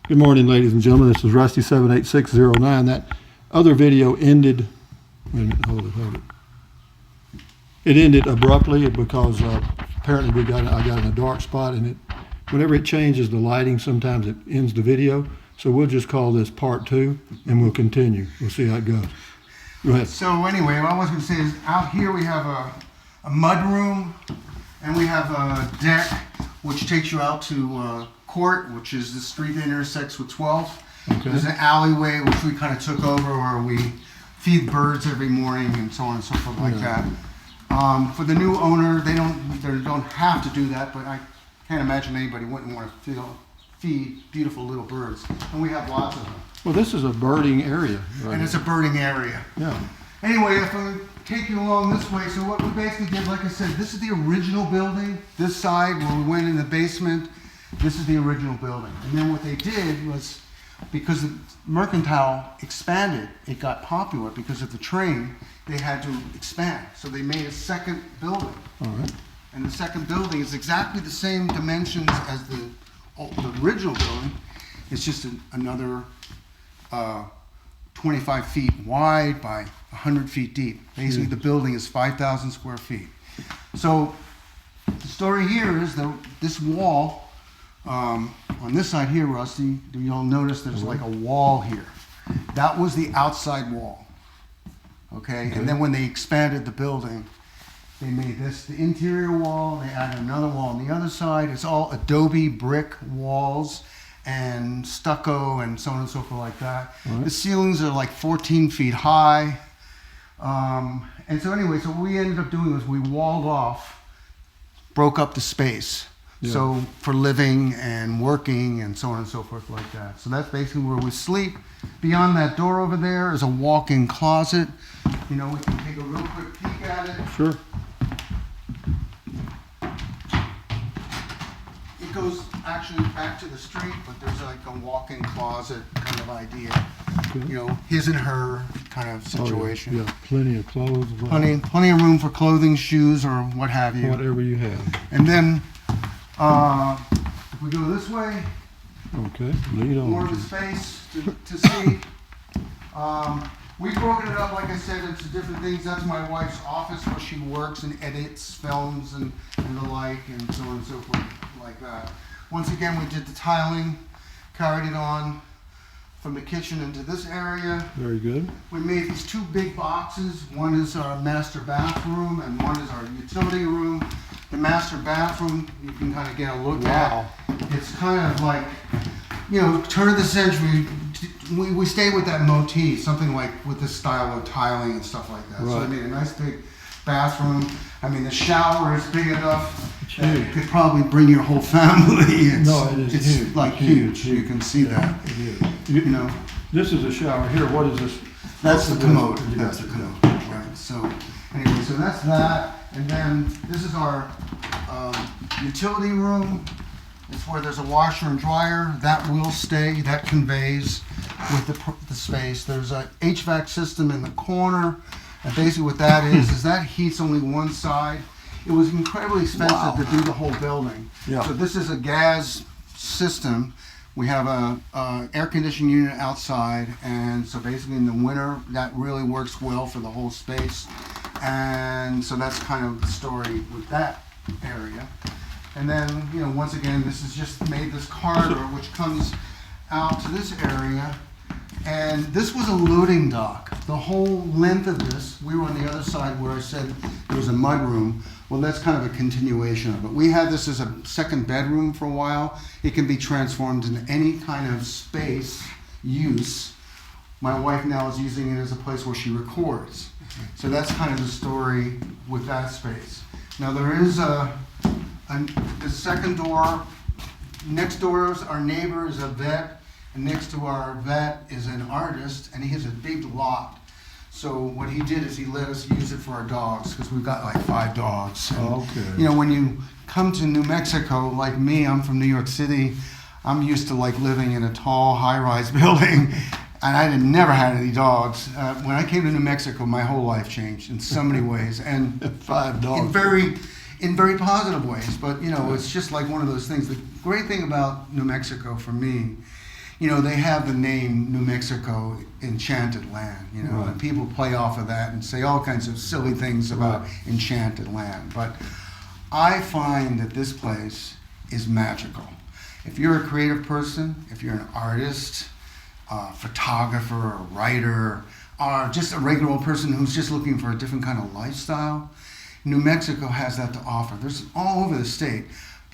Good morning, ladies and gentlemen. This is Rusty 78609. That other video ended. Wait a minute, hold it. It ended abruptly because apparently I got in a dark spot, and whenever it changes the lighting, sometimes it ends the video. So we'll just call this part 2, and we'll continue. We'll see how it goes. Go ahead. So anyway, what I was going to say is out here we have a mud room, and we have a deck which takes you out to Court, which is the street that intersects with 12. Okay. There's an alleyway which we kind of took over where we feed birds every morning and so on and so forth like that. For the new owner, they don't have to do that, but I can't imagine anybody wouldn't want to feed beautiful little birds, and we have lots of them. Well, this is a birding area, right? And it's a birding area. Yeah. Anyway, if I take you along this way, so what we basically did, like I said, this is the original building. This side where we went in the basement, this is the original building. And then what they did was, because the Mercantile expanded, it got popular because of the train, they had to expand. So they made a second building. All right. And the second building is exactly the same dimensions as the original building. It's just another 25 feet wide by 100 feet deep. Basically, the building is 5,000 square feet. So the story here is that this wall, on this side here, Rusty, do you all notice there's like a wall here? That was the outside wall. Okay? And then when they expanded the building, they made this the interior wall. They added another wall on the other side. It's all adobe brick walls and stucco and so on and so forth like that. Right. The ceilings are like 14 feet high. And so anyway, so what we ended up doing was we walled off, broke up the space. Yeah. So for living and working and so on and so forth like that. So that's basically where we sleep. Beyond that door over there is a walk-in closet. You know, we can take a real quick peek at it. Sure. It goes actually back to the street, but there's like a walk-in closet kind of idea. Okay. You know, his and her kind of situation. Oh, yeah, plenty of clothes. Plenty of room for clothing, shoes, or what have you. Whatever you have. And then, if we go this way, Okay, lead on. more of the space to see. We've broken it up, like I said, into different things. That's my wife's office where she works and edits films and the like, and so on and so forth like that. Once again, we did the tiling, carried it on from the kitchen into this area. Very good. We made these two big boxes. One is our master bathroom and one is our utility room. The master bathroom, you can kind of get a look at. It's kind of like, you know, turn of the century. We stayed with that motif, something like with this style of tiling and stuff like that. Right. So I made a nice big bathroom. I mean, the shower is big enough that huge. you could probably bring your whole family. It's huge. Like huge. You can see that. It is. You know, This is a shower here. What is this? that's the commode. Yeah. That's the commode. Right. So anyway, so that's that. And then this is our utility room. It's where there's a washer and dryer. That will stay. That conveys with the space. There's a HVAC system in the corner. And basically what that is that heats only one side. It was incredibly expensive to do the whole building. Yeah. So this is a gas system. We have a air conditioning unit outside, and so basically in the winter that really works well for the whole space. And so that's kind of the story with that area. And then, you know, once again, this is just made this corridor which comes out to this area. And this was a loading dock. The whole length of this, we were on the other side where I said there was a mud room. Well, that's kind of a continuation of it. We had this as a second bedroom for a while. It can be transformed into any kind of space use. My wife now is using it as a place where she records. So that's kind of the story with that space. Now there is the second door. Next door is our neighbor is a vet. And next to our vet is an artist, and he has a big lot. So what he did is he let us use it for our dogs, because we've got like 5 dogs. And, Okay. you know, when you come to New Mexico, like me, I'm from New York City. I'm used to like living in a tall, high-rise building, and I never had any dogs. When I came to New Mexico, my whole life changed in so many ways, and 5 dogs. in very positive ways. But you know, it's just like one of those things. The great thing about New Mexico for me you know, they have the name New Mexico Enchanted Land, you know, Right. and people play off of that and say all kinds of silly things about Right. Enchanted Land. But I find that this place is magical. If you're a creative person, if you're an artist, photographer, or writer, or just a regular old person who's just looking for a different kind of lifestyle, New Mexico has that to offer. There's all over the state.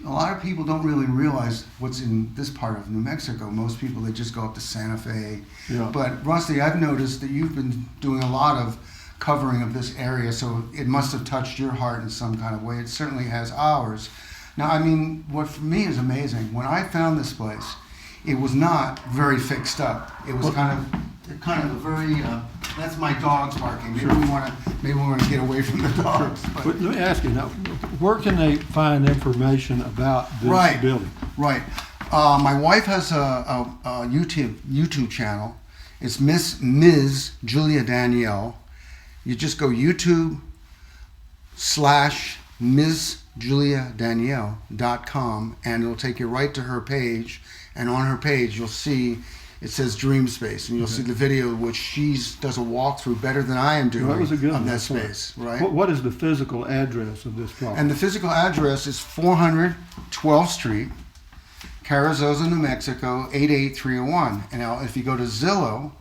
A lot of people don't really realize what's in this part of New Mexico. Most people, they just go up to Santa Fe. Yeah. But Rusty, I've noticed that you've been doing a lot of covering of this area, so it must have touched your heart in some kind of way. It certainly has ours. Now, I mean, what for me is amazing, when I found this place, it was not very fixed up. It was kind of a very, that's my dogs barking. Maybe we want to get away from the dogs. But let me ask you now, where can they find information about this Right. building? Right. My wife has a YouTube channel. It's Ms. Julia Danielle. You just go YouTube/MsJuliaDanielle.com and it'll take you right to her page. And on her page, you'll see it says Dream Space, and you'll see the video which she does a walkthrough better than I am doing That was a good of one. that That's right. space. Right. What is the physical address of this property? And the physical address is 400 12th Street, CARRIZOZO, New Mexico, 88301. And now if you go to Zillow,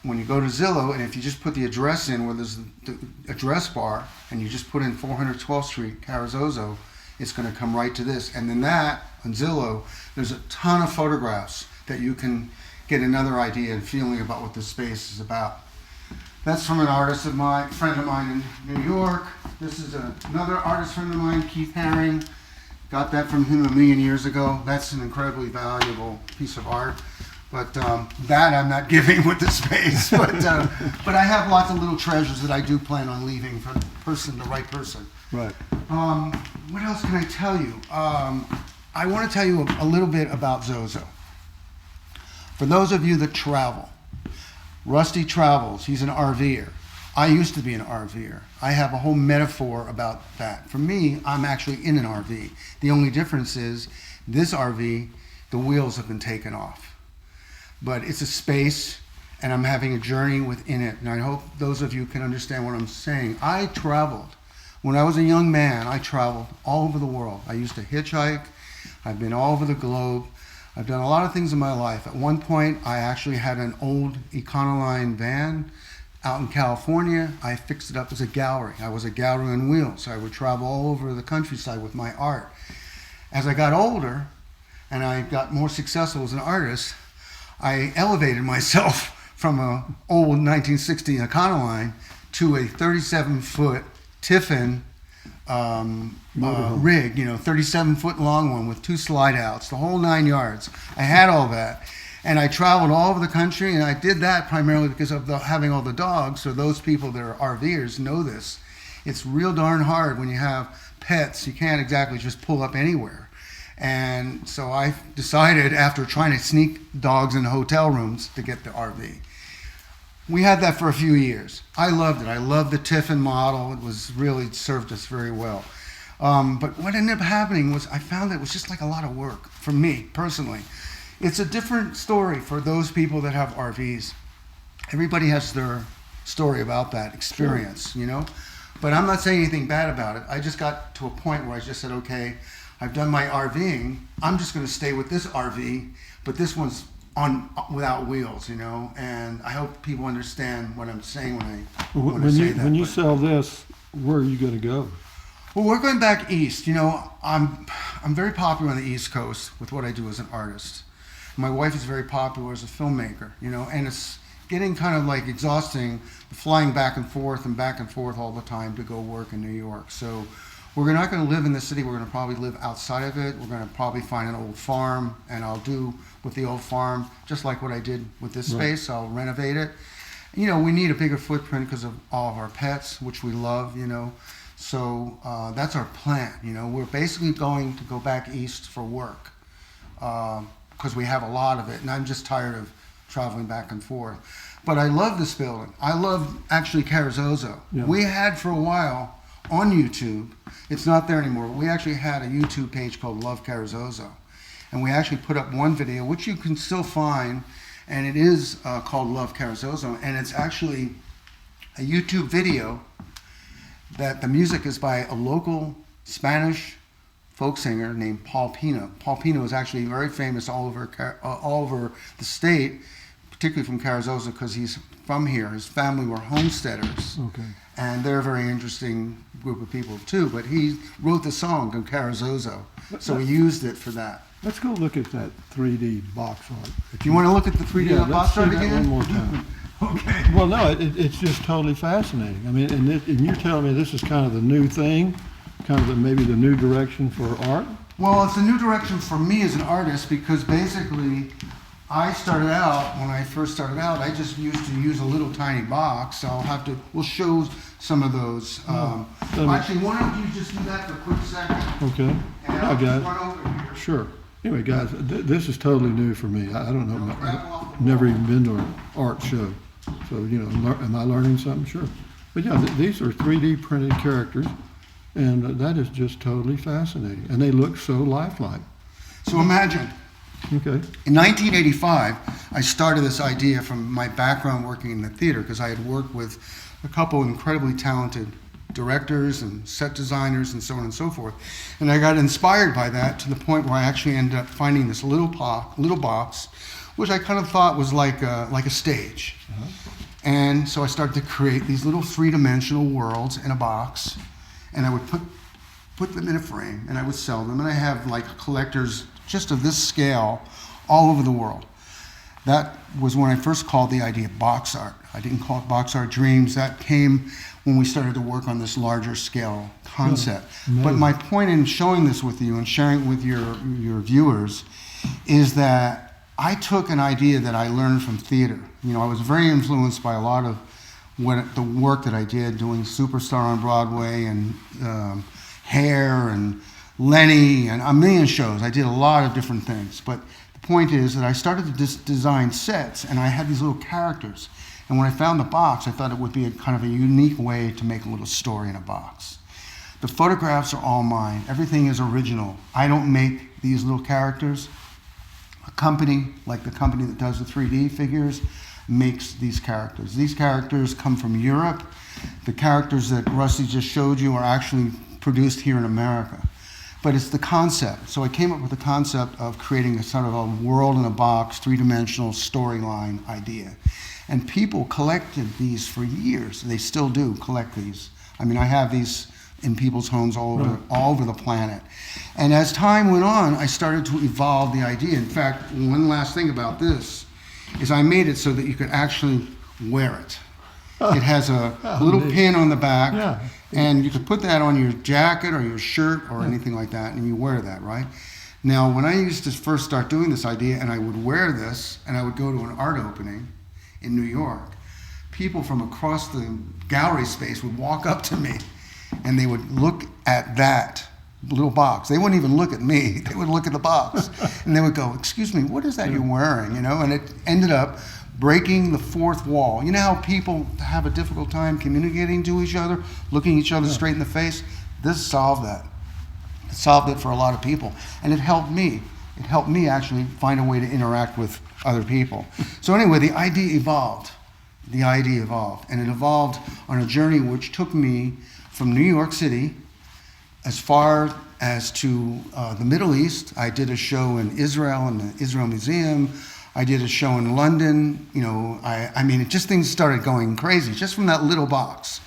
when you go to Zillow, and if you just put the address in where there's the address bar, and you just put in 400 12th Street, CARRIZOZO, it's going to come right to this. And then that, on Zillow, there's a ton of photographs that you can get another idea and feeling about what this space is about. That's from an artist of mine, friend of mine in New York. This is another artist friend of mine, Keith Haring. Got that from him a million years ago. That's an incredibly valuable piece of art. But that I'm not giving with the space. But I have lots of little treasures that I do plan on leaving for the right person. Right. What else can I tell you? I want to tell you a little bit about Zozo. For those of you that travel, Rusty travels. He's an RVer. I used to be an RVer. I have a whole metaphor about that. For me, I'm actually in an RV. The only difference is this RV, the wheels have been taken off. But it's a space, and I'm having a journey within it. And I hope those of you can understand what I'm saying. I traveled. When I was a young man, I traveled all over the world. I used to hitchhike. I've been all over the globe. I've done a lot of things in my life. At one point, I actually had an old Econoline van out in California. I fixed it up as a gallery. I was a gallery on wheels. I would travel all over the countryside with my art. As I got older and I got more successful as an artist, I elevated myself from an old 1960 Econoline to a 37-foot Tiffin rig, 37-foot long one with 2 slide outs, the whole 9 yards. I had all that. And I traveled all over the country, and I did that primarily because of having all the dogs. So those people that are RVers know this. It's real darn hard when you have pets. You can't exactly just pull up anywhere. And so I decided, after trying to sneak dogs in hotel rooms, to get the RV. We had that for a few years. I loved it. I loved the Tiffin model. It served us very well. But what ended up happening was I found that it was just like a lot of work for me personally. It's a different story for those people that have RVs. Everybody has their story about that experience, But I'm not saying anything bad about it. I just got to a point where I just said, okay, I've done my RVing. I'm just going to stay with this RV, but this one's without wheels, And I hope people understand what I'm saying when I say that. When you sell this, where are you going to go? Well, we're going back east. I'm very popular on the East Coast with what I do as an artist. My wife is very popular as a filmmaker, and it's getting kind of like exhausting, flying back and forth all the time to go work in New York. So we're not going to live in the city. We're going to probably live outside of it. We're going to probably find an old farm, and I'll do with the old farm just like what I did with this space. I'll renovate it. We need a bigger footprint because of all of our pets, which we love, So that's our plan. We're basically going to go back east for work because we have a lot of it, and I'm just tired of traveling back and forth. But I love this building. I love actually CARRIZOZO. Yeah. We had for a while on YouTube. It's not there anymore, but we actually had a YouTube page called Love CARRIZOZO. And we actually put up one video, which you can still find, and it is called Love CARRIZOZO, and it's actually a YouTube video that the music is by a local Spanish folk singer named Paul Pino. Paul Pino is actually very famous all over the state, particularly from Carrizozo, because he's from here. His family were homesteaders. Okay. And they're a very interesting group of people too, but he wrote the song called Carrizozo, so we used it for that. Let's go look at that 3D box art. If you want to look at the 3D Yeah, box let's art see that again? one more time. Okay. Well, no, it's just totally fascinating. I mean, and you're telling me this is kind of the new thing, kind of maybe the new direction for art? Well, it's a new direction for me as an artist because basically I started out, when I first started out, I just used to use a little tiny box. So we'll show some of those. Actually, why don't you just do that for a quick second? Okay. And Yeah, I'll guys. just run over here. Sure. Anyway, guys, this is totally new for me. I don't know. Don't grab I've off the never wall. even been to an art show. So, am I learning something? Sure. But yeah, these are 3D printed characters, and that is just totally fascinating. And they look so lifelike. So imagine. Okay. In 1985, I started this idea from my background working in the theater because I had worked with a couple of incredibly talented directors and set designers and so on and so forth. And I got inspired by that to the point where I actually ended up finding this little box, which I kind of thought was like a stage. Uh-huh. And so I started to create these little three-dimensional worlds in a box, and I would put them in a frame, and I would sell them. And I have like collectors just of this scale all over the world. That was when I first called the idea box art. I didn't call it box art dreams. That came when we started to work on this larger scale concept. Yeah, but my point in showing this with you and sharing it with your viewers is that I took an idea that I learned from theater. I was very influenced by a lot of the work that I did doing Superstar on Broadway and Hair and Lenny and a million shows. I did a lot of different things. But the point is that I started to design sets, and I had these little characters. And when I found the box, I thought it would be a kind of a unique way to make a little story in a box. The photographs are all mine. Everything is original. I don't make these little characters. A company, like the company that does the 3D figures, makes these characters. These characters come from Europe. The characters that Rusty just showed you are actually produced here in America. But it's the concept. So I came up with the concept of creating a sort of a world in a box, three-dimensional storyline idea. And people collected these for years. They still do collect these. I mean, I have these in people's homes all over the planet. And as time went on, I started to evolve the idea. In fact, one last thing about this is I made it so that you could actually wear it. It has a little pin on the back, Yeah. and you could put that on your jacket or your shirt or anything like that, and you wear that, right? Now, when I used to first start doing this idea, and I would wear this, and I would go to an art opening in New York, people from across the gallery space would walk up to me, and they would look at that little box. They wouldn't even look at me. They would look at the box, and they would go, "Excuse me, what is that you're wearing?" And it ended up breaking the fourth wall. You know how people have a difficult time communicating to each other, looking each other straight in the face? This solved that. It solved it for a lot of people, and it helped me. It helped me actually find a way to interact with other people. So anyway, the idea evolved. And it evolved on a journey which took me from New York City as far as to the Middle East. I did a show in Israel, in the Israel Museum. I did a show in London. I mean, things started going crazy just from that little box.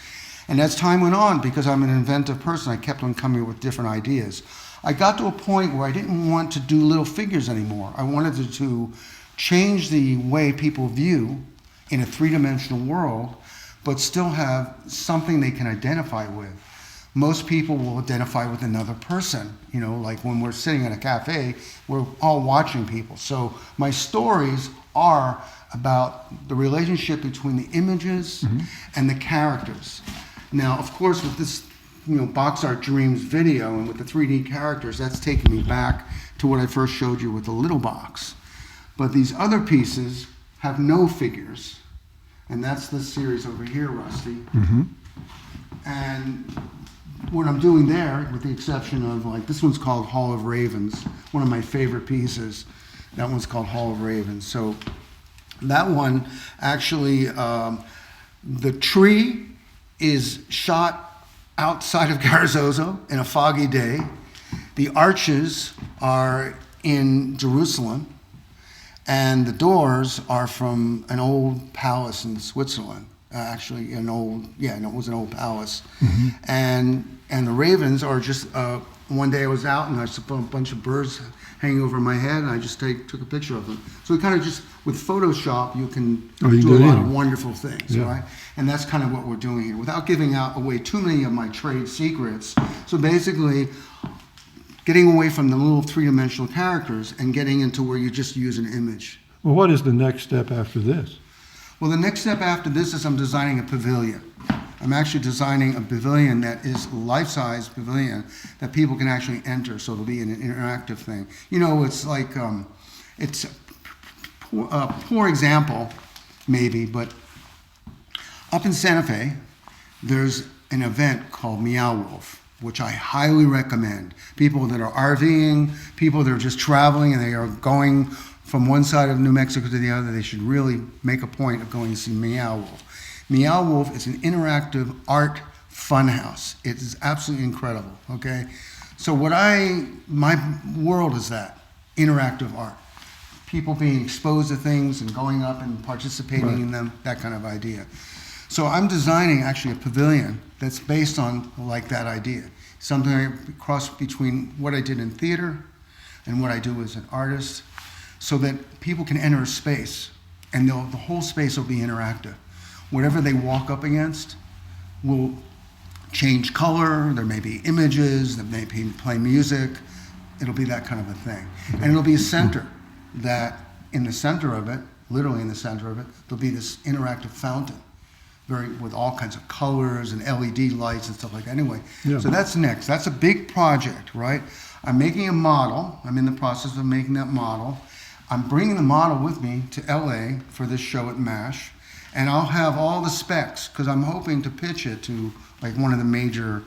And as time went on, because I'm an inventive person, I kept on coming up with different ideas. I got to a point where I didn't want to do little figures anymore. I wanted to change the way people view in a three-dimensional world, but still have something they can identify with. Most people will identify with another person. Like when we're sitting at a cafe, we're all watching people. So my stories are about the relationship between the images and the characters. Now, of course, with this Box Art Dreams video and with the 3D characters, that's taken me back to what I first showed you with the little box. But these other pieces have no figures, and that's this series over here, Rusty. And what I'm doing there, with the exception of like this one's called Hall of Ravens, one of my favorite pieces. That one's called Hall of Ravens. So that one actually, the tree is shot outside of CARRIZOZO in a foggy day. The arches are in Jerusalem, and the doors are from an old palace in Switzerland. Actually, it was an old palace. Mm-hmm. And the ravens are just, one day I was out and I saw a bunch of birds hanging over my head, and I just took a picture of them. So we kind of just, with Photoshop, you can do a lot of wonderful things, right? And that's kind of what we're doing here, without giving away too many of my trade secrets. So basically, getting away from the little three-dimensional characters and getting into where you just use an image. Well, what is the next step after this? Well, the next step after this is I'm designing a pavilion. I'm actually designing a pavilion that is a life-size pavilion that people can actually enter, so it'll be an interactive thing. You know, it's like, it's a poor example, maybe, but up in Santa Fe, there's an event called Meow Wolf, which I highly recommend. People that are RVing, people that are just traveling and they are going from one side of New Mexico to the other, they should really make a point of going to see Meow Wolf. Meow Wolf is an interactive art funhouse. It is absolutely incredible, okay? So my world is that, interactive art. People being exposed to things and going up and participating in them, that kind of idea. So I'm designing actually a pavilion that's based on like that idea. Something I cross between what I did in theater and what I do as an artist, so that people can enter a space and the whole space will be interactive. Whatever they walk up against will change color, there may be images, there may be play music, it'll be that kind of a thing. And it'll be a center that in the center of it, literally in the center of it, there'll be this interactive fountain with all kinds of colors and LED lights and stuff like that. Anyway, so that's next. That's a big project, right? I'm making a model. I'm in the process of making that model. I'm bringing the model with me to LA for this show at MASH, and I'll have all the specs because I'm hoping to pitch it to like one of the major,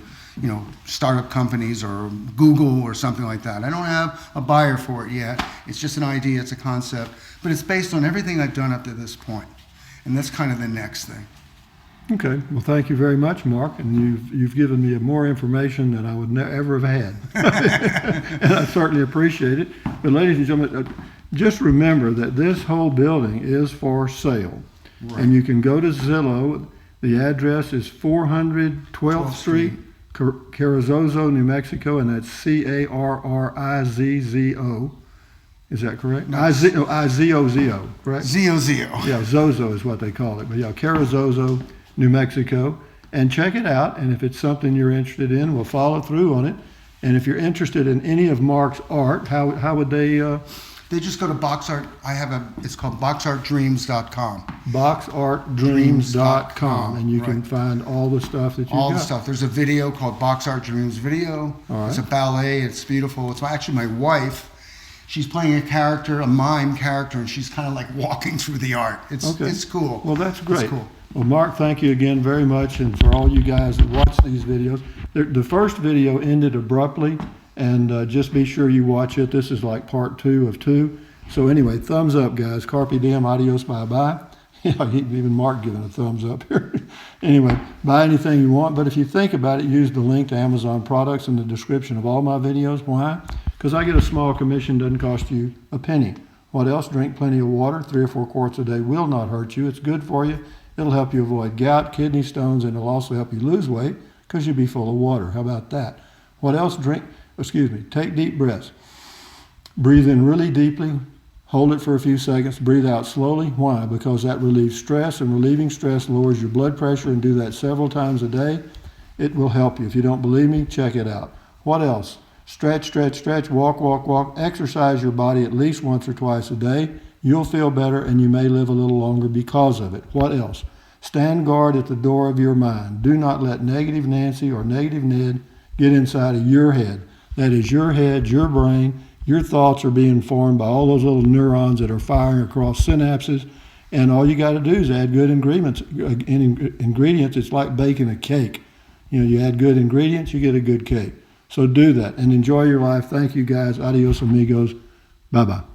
startup companies or Google or something like that. I don't have a buyer for it yet. It's just an idea, it's a concept, but it's based on everything I've done up to this point. And that's kind of the next thing. Okay, well, thank you very much, Mark, and you've given me more information than I would ever have had, and I certainly appreciate it. But ladies and gentlemen, just remember that this whole building is for sale, and you can go to Zillow. The address is 400 12th Street, CARRIZOZO, New Mexico, and that's CARRIZZO. Is that correct? No. IZOZO, correct? ZOZO. Yeah, Zozo is what they call it. But yeah, CARRIZOZO, New Mexico. And check it out. And if it's something you're interested in, we'll follow through on it. And if you're interested in any of Marc's art, how would they? They just go to BoxArt. It's called boxartdreams.com. Boxartdreams.com. And you can find all the stuff that you've got. All the stuff. There's a video called Box Art Dreams Video. All right. It's a ballet. It's beautiful. It's actually my wife. She's playing a character, a mime character, and she's kind of like walking through the art. It's cool. Well, that's great. It's cool. Well, Marc, thank you again very much, and for all you guys that watch these videos. The first video ended abruptly, and just be sure you watch it. This is like part 2 of 2. So anyway, thumbs up, guys. Carpe diem, adios, bye-bye. Yeah, even Marc giving a thumbs up here. Anyway, buy anything you want, but if you think about it, use the link to Amazon products in the description of all my videos. Why? Because I get a small commission, doesn't cost you a penny. What else? Drink plenty of water. 3 or 4 quarts a day will not hurt you. It's good for you. It'll help you avoid gout, kidney stones, and it'll also help you lose weight because you'll be full of water. How about that? What else? Take deep breaths. Breathe in really deeply. Hold it for a few seconds. Breathe out slowly. Why? Because that relieves stress, and relieving stress lowers your blood pressure, and do that several times a day. It will help you. If you don't believe me, check it out. What else? Stretch, stretch, stretch, walk, walk, walk. Exercise your body at least once or twice a day. You'll feel better, and you may live a little longer because of it. What else? Stand guard at the door of your mind. Do not let negative Nancy or negative Ned get inside of your head. That is your head, your brain. Your thoughts are being formed by all those little neurons that are firing across synapses, and all you got to do is add good ingredients. It's like baking a cake. You know, you add good ingredients, you get a good cake. So do that and enjoy your life. Thank you guys. Adios amigos. Bye-bye.